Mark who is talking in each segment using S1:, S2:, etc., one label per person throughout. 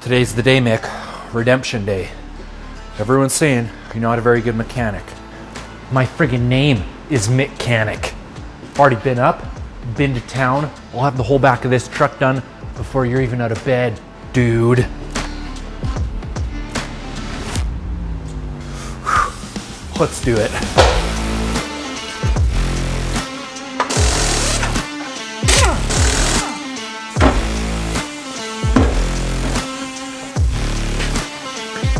S1: Today's the day, Mick. Redemption day. Everyone's saying you're not a very good mechanic. My friggin' name is Mechanic. Already been up, been to town. I'll have the whole back of this truck done before you're even out of bed, dude. Let's do it.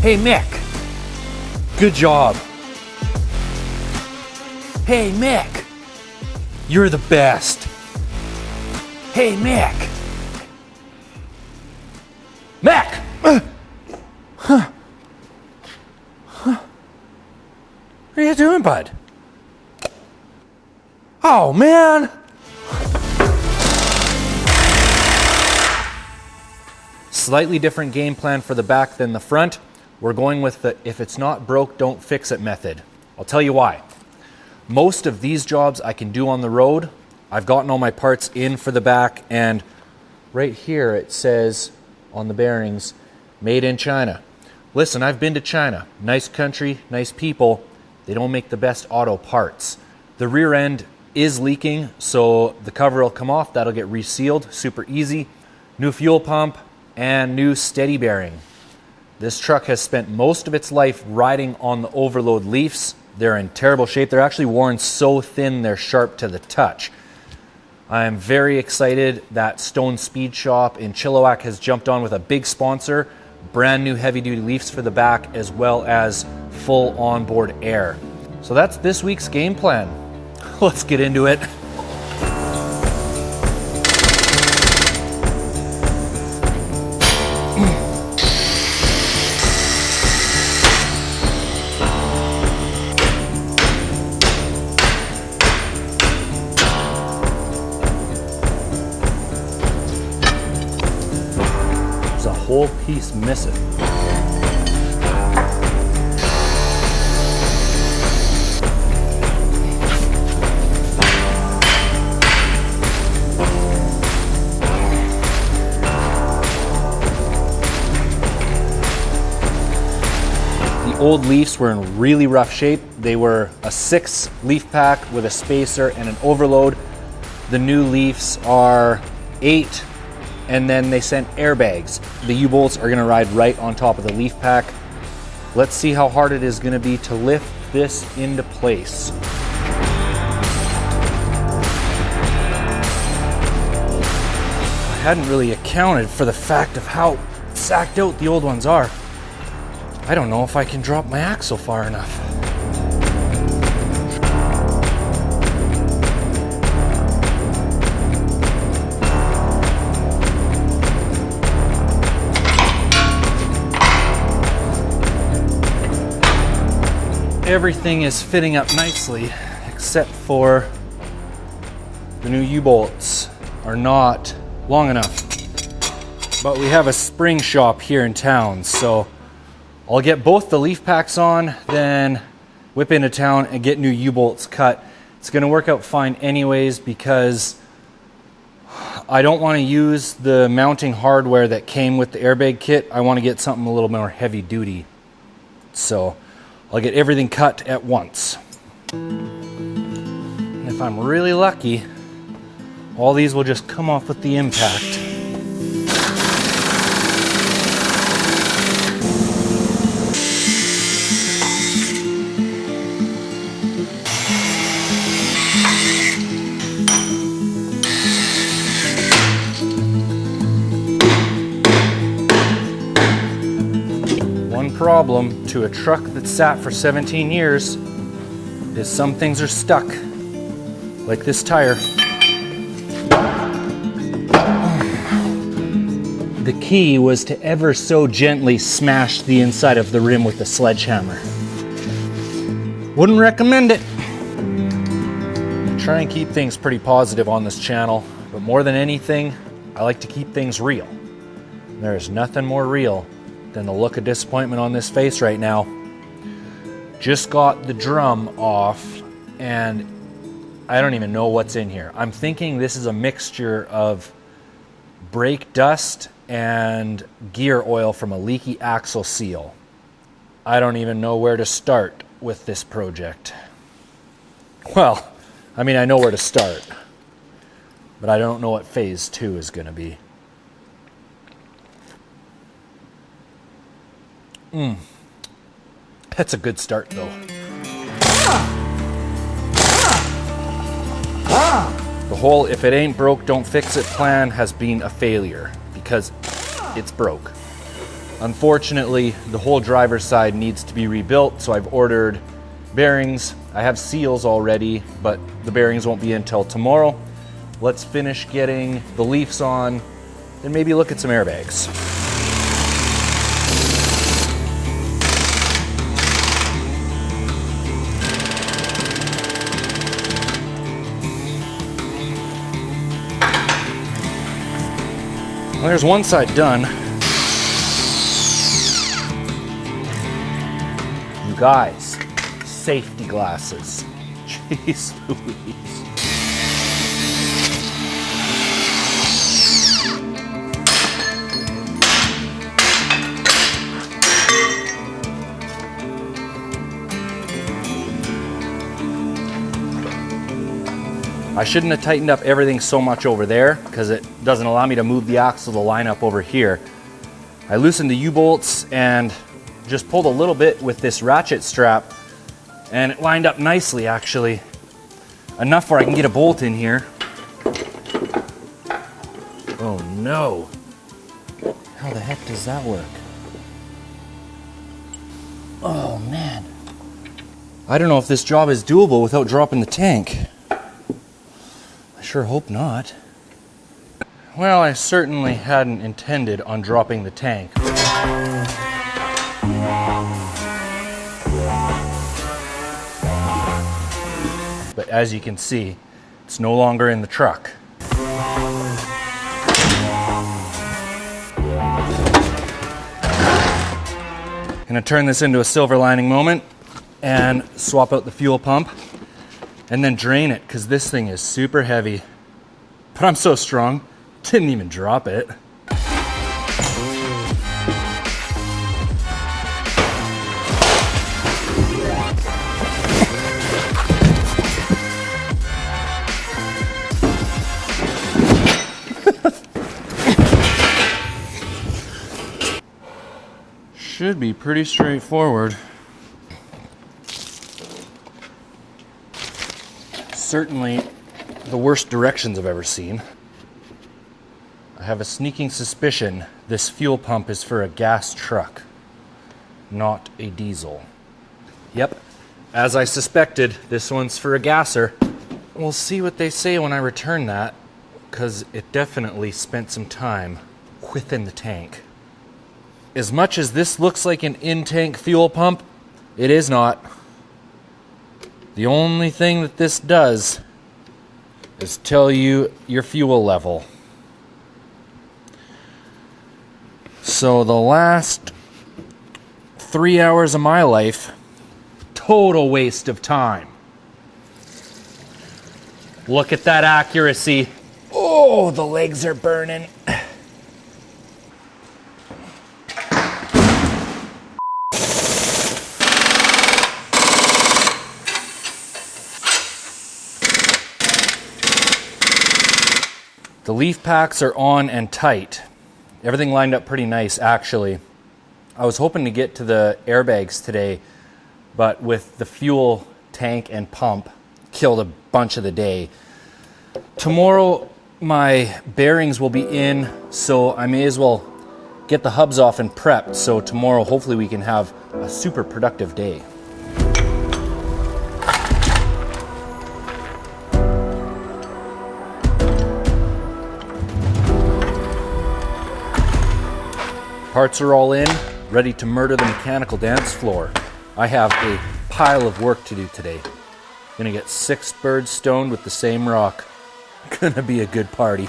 S1: Hey, Mick. Good job. Hey, Mick. You're the best. Hey, Mick. Mick! What are you doing, bud? Oh, man. Slightly different game plan for the back than the front. We're going with the if it's not broke, don't fix it method. I'll tell you why. Most of these jobs I can do on the road. I've gotten all my parts in for the back, and right here it says on the bearings, made in China. Listen, I've been to China. Nice country, nice people. They don't make the best auto parts. The rear end is leaking, so the cover will come off. That'll get resealed, super easy. New fuel pump and new steady bearing. This truck has spent most of its life riding on the overload leafs. They're in terrible shape. They're actually worn so thin they're sharp to the touch. I am very excited that Stone Speed Shop in Chilliwack has jumped on with a big sponsor, brand new heavy-duty leafs for the back, as well as full onboard air. So that's this week's game plan. Let's get into it. Whole piece missing. The old leafs were in really rough shape. They were a 6 leaf pack with a spacer and an overload. The new leafs are 8. And then they sent airbags. The U-bolts are gonna ride right on top of the leaf pack. Let's see how hard it is gonna be to lift this into place. I hadn't really accounted for the fact of how sacked out the old ones are. I don't know if I can drop my axle far enough. Everything is fitting up nicely, except for the new U-bolts are not long enough. But we have a spring shop here in town, so I'll get both the leaf packs on, then whip into town and get new U-bolts cut. It's gonna work out fine anyways because I don't wanna use the mounting hardware that came with the airbag kit. I wanna get something a little more heavy duty. So I'll get everything cut at once. And if I'm really lucky, all these will just come off with the impact. Problem to a truck that sat for 17 years is some things are stuck, like this tire. The key was to ever so gently smash the inside of the rim with a sledgehammer. Wouldn't recommend it. I try and keep things pretty positive on this channel, but more than anything, I like to keep things real. There is nothing more real than the look of disappointment on this face right now. Just got the drum off and I don't even know what's in here. I'm thinking this is a mixture of brake dust and gear oil from a leaky axle seal. I don't even know where to start with this project. Well, I mean, I know where to start, but I don't know what phase 2 is going to be. That's a good start, though. The whole "if it ain't broke, don't fix it" plan has been a failure because it's broke. Unfortunately, the whole driver's side needs to be rebuilt, so I've ordered bearings. I have seals already, but the bearings won't be until tomorrow. Let's finish getting the leafs on, and maybe look at some airbags. Well, there's one side done. You guys, safety glasses. Jeez Louise. I shouldn't have tightened up everything so much over there because it doesn't allow me to move the axle to line up over here. I loosened the U-bolts and just pulled a little bit with this ratchet strap, and it lined up nicely, actually. Enough where I can get a bolt in here. Oh no. How the heck does that work? Oh man. I don't know if this job is doable without dropping the tank. I sure hope not. Well, I certainly hadn't intended on dropping the tank. But as you can see, it's no longer in the truck. Gonna turn this into a silver lining moment and swap out the fuel pump and then drain it, because this thing is super heavy. But I'm so strong, didn't even drop it. Should be pretty straightforward. Certainly the worst directions I've ever seen. I have a sneaking suspicion this fuel pump is for a gas truck, not a diesel. Yep, as I suspected, this one's for a gasser. We'll see what they say when I return that, because it definitely spent some time within the tank. As much as this looks like an in-tank fuel pump, it is not. The only thing that this does is tell you your fuel level. So the last 3 hours of my life, total waste of time. Look at that accuracy. Oh, the legs are burning. The leaf packs are on and tight. Everything lined up pretty nice, actually. I was hoping to get to the airbags today, but with the fuel tank and pump, killed a bunch of the day. Tomorrow, my bearings will be in, so I may as well get the hubs off and prepped, so tomorrow hopefully we can have a super productive day. Parts are all in, ready to murder the mechanical dance floor. I have a pile of work to do today. Gonna get 6 birds stoned with the same rock. Gonna be a good party.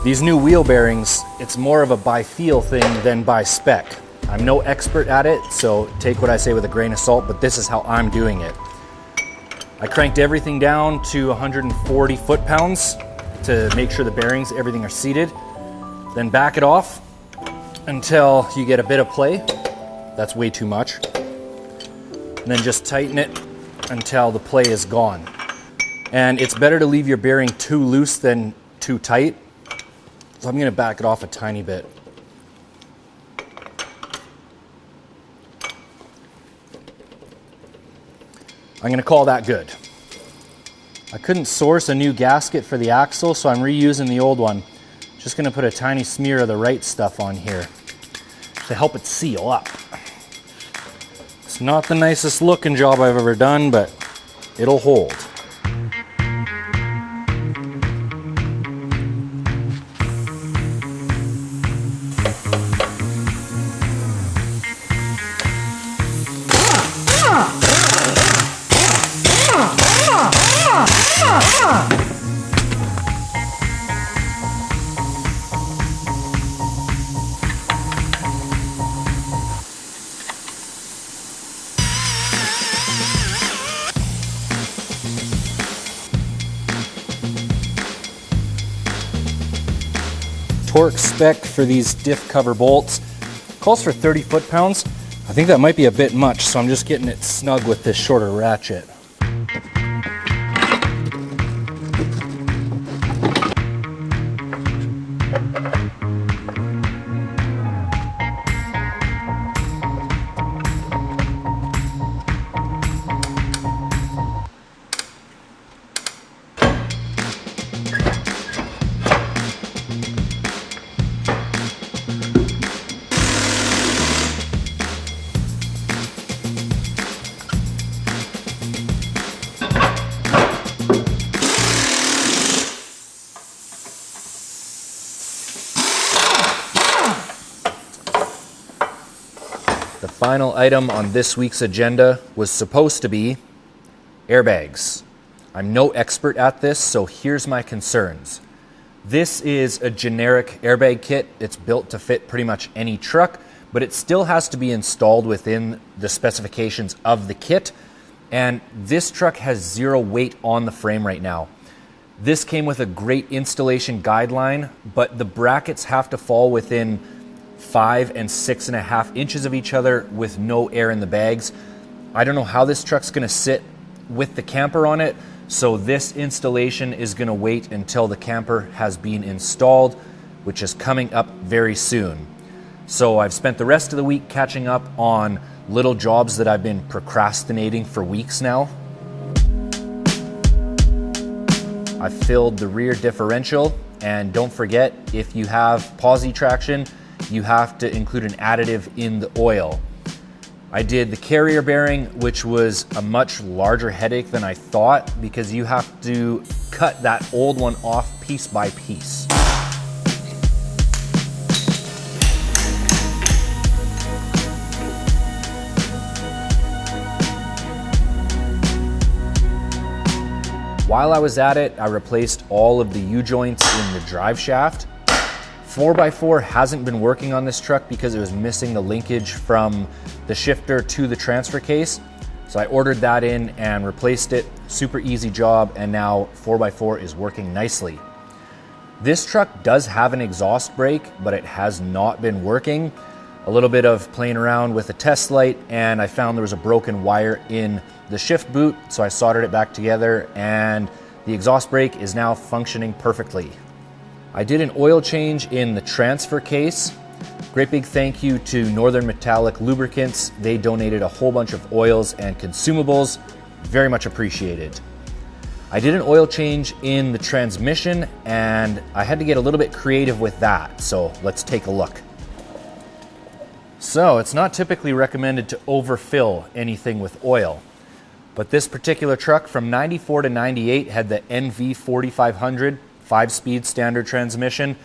S1: These new wheel bearings, it's more of a by feel thing than by spec. I'm no expert at it, so take what I say with a grain of salt, but this is how I'm doing it. I cranked everything down to 140 foot-pounds to make sure the bearings, everything are seated. Then back it off until you get a bit of play. That's way too much. And then just tighten it until the play is gone. And it's better to leave your bearing too loose than too tight. So I'm gonna back it off a tiny bit. I'm gonna call that good. I couldn't source a new gasket for the axle, so I'm reusing the old one. Just gonna put a tiny smear of the right stuff on here to help it seal up. It's not the nicest looking job I've ever done, but it'll hold. Torque spec for these diff cover bolts calls for 30 foot-pounds. I think that might be a bit much, so I'm just getting it snug with this shorter ratchet. The final item on this week's agenda was supposed to be airbags. I'm no expert at this, so here's my concerns. This is a generic airbag kit. It's built to fit pretty much any truck, but it still has to be installed within the specifications of the kit. And this truck has 0 weight on the frame right now. This came with a great installation guideline, but the brackets have to fall within 5 and 6.5 inches of each other with no air in the bags. I don't know how this truck's gonna sit with the camper on it, so this installation is gonna wait until the camper has been installed, which is coming up very soon. So I've spent the rest of the week catching up on little jobs that I've been procrastinating for weeks now. I've filled the rear differential, and don't forget, if you have posi traction, you have to include an additive in the oil. I did the carrier bearing, which was a much larger headache than I thought because you have to cut that old one off piece by piece. While I was at it, I replaced all of the U-joints in the drive shaft. 4x4 hasn't been working on this truck because it was missing the linkage from the shifter to the transfer case. So I ordered that in and replaced it. Super easy job, and now 4x4 is working nicely. This truck does have an exhaust brake, but it has not been working. A little bit of playing around with a test light, and I found there was a broken wire in the shift boot, so I soldered it back together, and the exhaust brake is now functioning perfectly. I did an oil change in the transfer case. Great big thank you to Northern Metallic Lubricants. They donated a whole bunch of oils and consumables. Very much appreciated. I did an oil change in the transmission, and I had to get a little bit creative with that, so let's take a look. So it's not typically recommended to overfill anything with oil, but this particular truck from 94 to 98 had the NV 4500 5-speed standard transmission,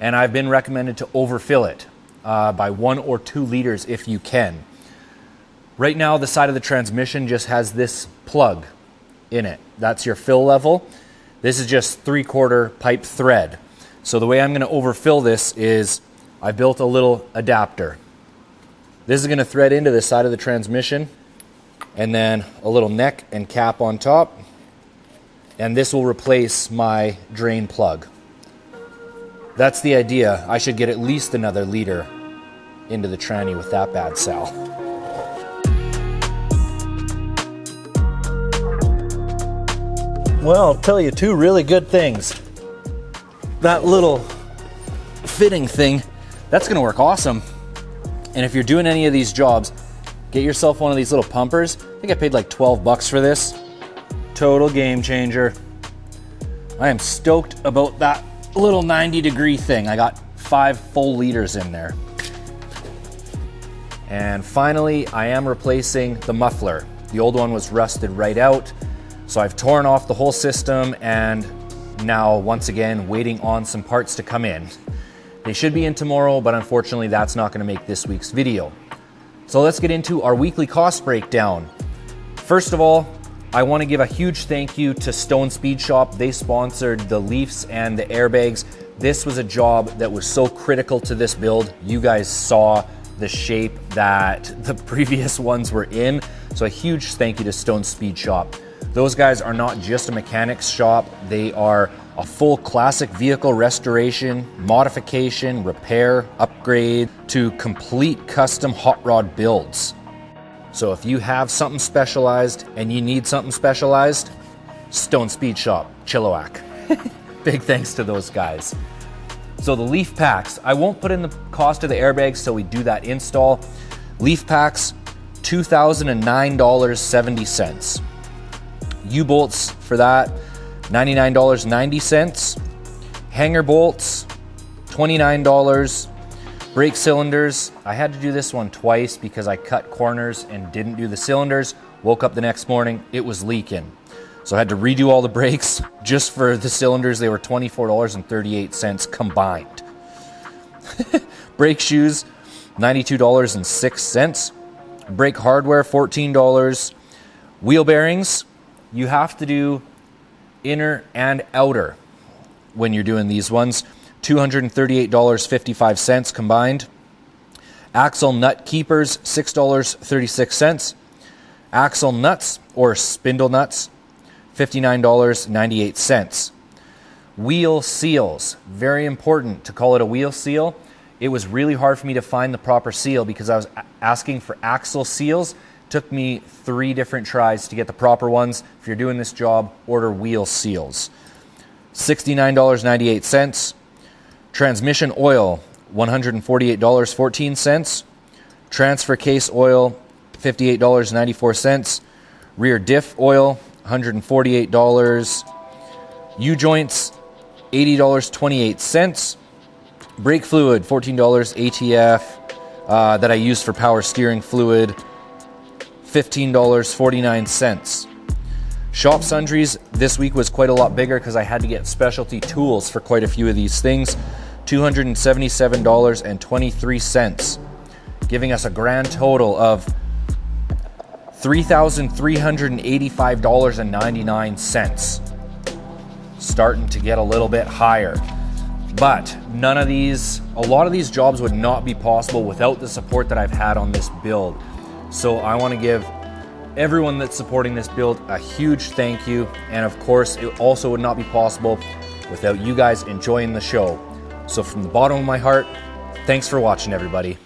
S1: and I've been recommended to overfill it by 1 or 2 liters if you can. Right now, the side of the transmission just has this plug in it. That's your fill level. This is just 3/4 pipe thread. So the way I'm gonna overfill this is I built a little adapter. This is gonna thread into the side of the transmission, and then a little neck and cap on top. And this will replace my drain plug. That's the idea. I should get at least another liter into the tranny with that bad sal. Well, I'll tell you two really good things. That little fitting thing, that's gonna work awesome. And if you're doing any of these jobs, get yourself one of these little pumpers. I think I paid like 12 bucks for this. Total game changer. I am stoked about that little 90-degree thing. I got 5 full liters in there. And finally, I am replacing the muffler. The old one was rusted right out. So I've torn off the whole system and now once again waiting on some parts to come in. They should be in tomorrow, but unfortunately that's not gonna make this week's video. So let's get into our weekly cost breakdown. First of all, I want to give a huge thank you to Stone Speed Shop. They sponsored the leafs and the airbags. This was a job that was so critical to this build. You guys saw the shape that the previous ones were in. So a huge thank you to Stone Speed Shop. Those guys are not just a mechanics shop. They are a full classic vehicle restoration, modification, repair, upgrade to complete custom hot rod builds. So if you have something specialized and you need something specialized, Stone Speed Shop, Chilliwack. Big thanks to those guys. So the leaf packs, I won't put in the cost of the airbags till we do that install. Leaf packs, $2,009.70. U-bolts for that, $99.90. Hanger bolts, $29. Brake cylinders, I had to do this one twice because I cut corners and didn't do the cylinders. Woke up the next morning, it was leaking. So I had to redo all the brakes. Just for the cylinders, they were $24.38 combined. Brake shoes, $92.06. Brake hardware, $14. Wheel bearings, you have to do inner and outer when you're doing these ones. $238.55 combined. Axle nut keepers, $6.36. Axle nuts or spindle nuts, $59.98. Wheel seals, very important to call it a wheel seal. It was really hard for me to find the proper seal because I was asking for axle seals. Took me 3 different tries to get the proper ones. If you're doing this job, order wheel seals. $69.98. Transmission oil, $148.14. Transfer case oil, $58.94. Rear diff oil, $148. U-joints, $80.28. Brake fluid, $14 ATF that I use for power steering fluid, $15.49. Shop sundries this week was quite a lot bigger because I had to get specialty tools for quite a few of these things. $277.23, giving us a grand total of $3,385.99. Starting to get a little bit higher. But a lot of these jobs would not be possible without the support that I've had on this build. So I want to give everyone that's supporting this build a huge thank you. And of course, it also would not be possible without you guys enjoying the show. So from the bottom of my heart, thanks for watching, everybody.